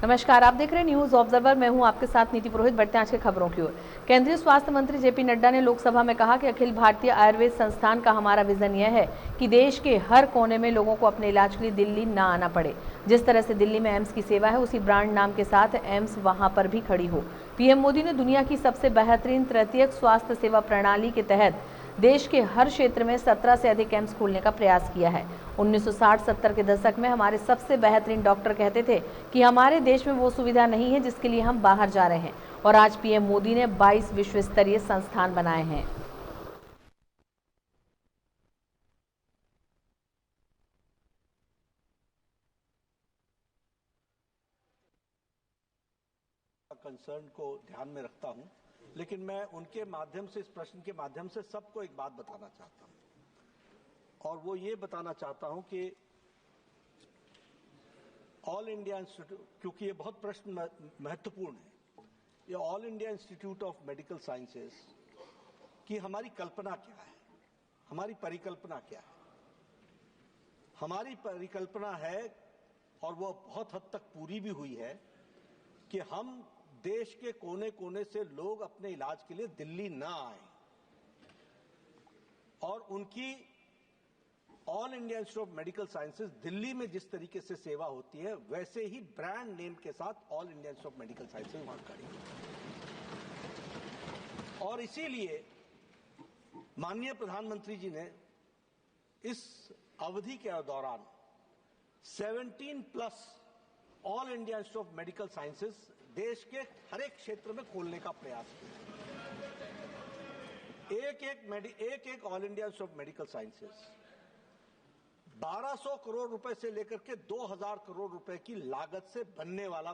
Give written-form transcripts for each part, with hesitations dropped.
नमस्कार, आप देख रहे हैं न्यूज ऑब्जर्वर। मैं हूं आपके साथ नीति पुरोहित। बढ़ते हैं आज के खबरों की ओर। केंद्रीय स्वास्थ्य मंत्री जेपी नड्डा ने लोकसभा में कहा कि अखिल भारतीय आयुर्वेद संस्थान का हमारा विजन यह है कि देश के हर कोने में लोगों को अपने इलाज के लिए दिल्ली ना आना पड़े। जिस तरह से दिल्ली में एम्स की सेवा है, उसी ब्रांड नाम के साथ एम्स वहां पर भी खड़ी हो। पीएम मोदी ने दुनिया की सबसे बेहतरीन तृतीयक स्वास्थ्य सेवा प्रणाली के तहत देश के हर क्षेत्र में 17 से अधिक एम्स खोलने का प्रयास किया है। 1960-70 के दशक में हमारे सबसे बेहतरीन डॉक्टर कहते थे कि हमारे देश में वो सुविधा नहीं है जिसके लिए हम बाहर जा रहे हैं, और आज पीएम मोदी ने 22 विश्व स्तरीय संस्थान बनाए हैं। कंसर्न को ध्यान में रखता हूं, लेकिन मैं उनके माध्यम से, इस प्रश्न के माध्यम से सबको एक बात बताना चाहता हूं, और वो ये बताना चाहता हूं कि ऑल इंडिया इंस्टीट्यूट, क्योंकि ये बहुत प्रश्न महत्वपूर्ण है, ये all India institute of medical Sciences की हमारी कल्पना क्या है, हमारी परिकल्पना क्या है। हमारी परिकल्पना है, और वो बहुत हद तक पूरी भी हुई है, कि हम देश के कोने कोने से लोग अपने इलाज के लिए दिल्ली ना आए, और उनकी all India institute of medical Sciences Delhi में जिस तरीके से सेवा होती है, वैसे ही ब्रांड नेम के साथ all India institute of medical sciences वहां खड़ी है। और इसीलिए माननीय प्रधानमंत्री जी ने इस अवधि के दौरान 17+ all India institute of medical sciences देश के हर एक क्षेत्र में खोलने का प्रयास किया। एक all India institute of medical sciences 1200 crore रुपए से लेकर के 2000 करोड़ रुपए की लागत से बनने वाला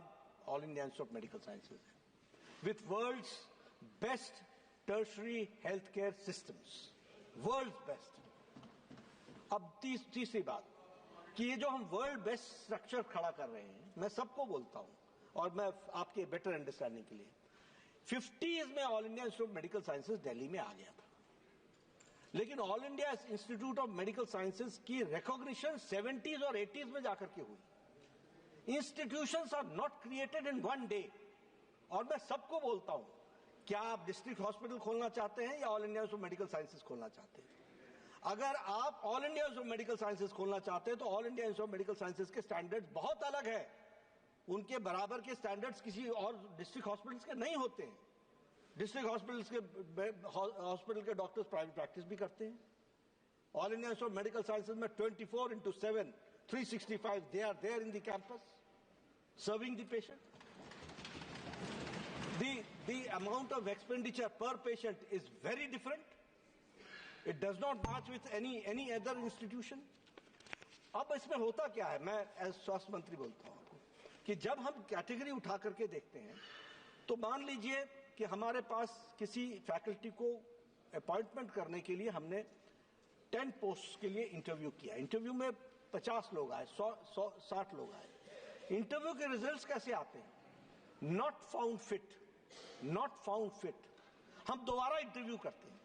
all India institute of medical sciences है, with world's best tertiary health care systems, world's best. अब तीसरी बात कि ये जो हम वर्ल्ड बेस्ट स्ट्रक्चर खड़ा कर रहे हैं, मैं सबको बोलता हूं, और मैं आपके बेटर अंडरस्टैंडिंग के लिए 50s में All India institute of medical Sciences Delhi में आ गया था, लेकिन All India institute of medical Sciences की रिकॉग्निशन 70s और 80s में जाकर के हुई। Institutions are not created in one day. और मैं सबको बोलता हूं, क्या आप डिस्ट्रिक्ट हॉस्पिटल खोलना चाहते हैं या all India institute of medical sciences खोलना चाहते हैं? अगर आप all India institute of medical sciences खोलना चाहते हैं तो all India institute of medical sciences के स्टैंडर्ड्स बहुत अलग है। उनके बराबर के स्टैंडर्ड्स किसी और डिस्ट्रिक्ट हॉस्पिटल्स के नहीं होते हैं। डिस्ट्रिक्ट हॉस्पिटल के डॉक्टर्स प्राइवेट प्रैक्टिस भी करते हैं। All India institute of medical Sciences में 24/7 365 they are there in the campus serving the patient. The amount of expenditure per patient is very different. It does not match with any other institution. अब इसमें होता क्या है, मैं as स्वास्थ्य मंत्री बोलता हूं आपको, कि जब हम कैटेगरी उठा करके देखते हैं, तो मान लीजिए कि हमारे पास किसी फैकल्टी को अपॉइंटमेंट करने के लिए हमने 10 पोस्ट के लिए इंटरव्यू किया। इंटरव्यू में 50 लोग आए, 100-60 लोग आए। इंटरव्यू के रिजल्ट्स कैसे आते हैं? Not found fit. हम दोबारा इंटरव्यू करते हैं,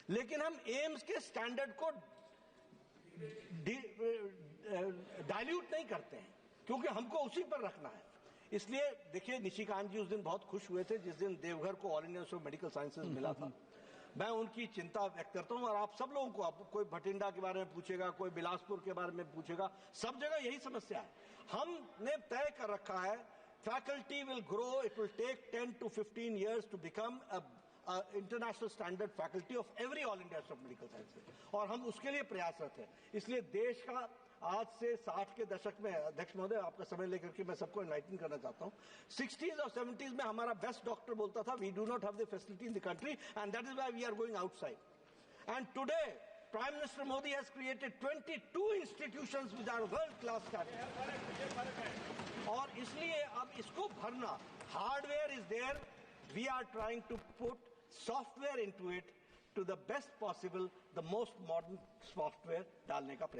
लेकिन हम एम्स के स्टैंडर्ड को डाइल्यूट नहीं करते हैं, क्योंकि हमको उसी पर रखना है। इसलिए देखिए, निशिकांत जी उस दिन बहुत खुश हुए थे जिस दिन देवघर को all India institute of medical sciences मिला था। मैं उनकी चिंता व्यक्त करता हूं, और आप सब लोगों को, आप कोई भटिंडा के बारे में पूछेगा, कोई बिलासपुर के बारे में पूछेगा, सब जगह यही समस्या है। हमने तय कर रखा है, faculty will grow, it will take 10 to 15 years to become a international standard faculty of every all India Institute of Medical Sciences, और हम उसके लिए प्रयासरत हैं। इसलिए देश का आज से 60 के दशक में, अध्यक्ष महोदय आपका समय लेकर के मैं सबको एनलाइटन करना चाहता हूं, 60s और 70s में हमारा बेस्ट डॉक्टर बोलता था, we do not have the facility in the country and that is why we are going outside. And today Prime Minister Modi has created 22 institutions which are world class standard, और इसलिए अब इसको भरना, hardware is there, we are trying to put software into it, to the best possible, the most modern software डालने का प्रयास।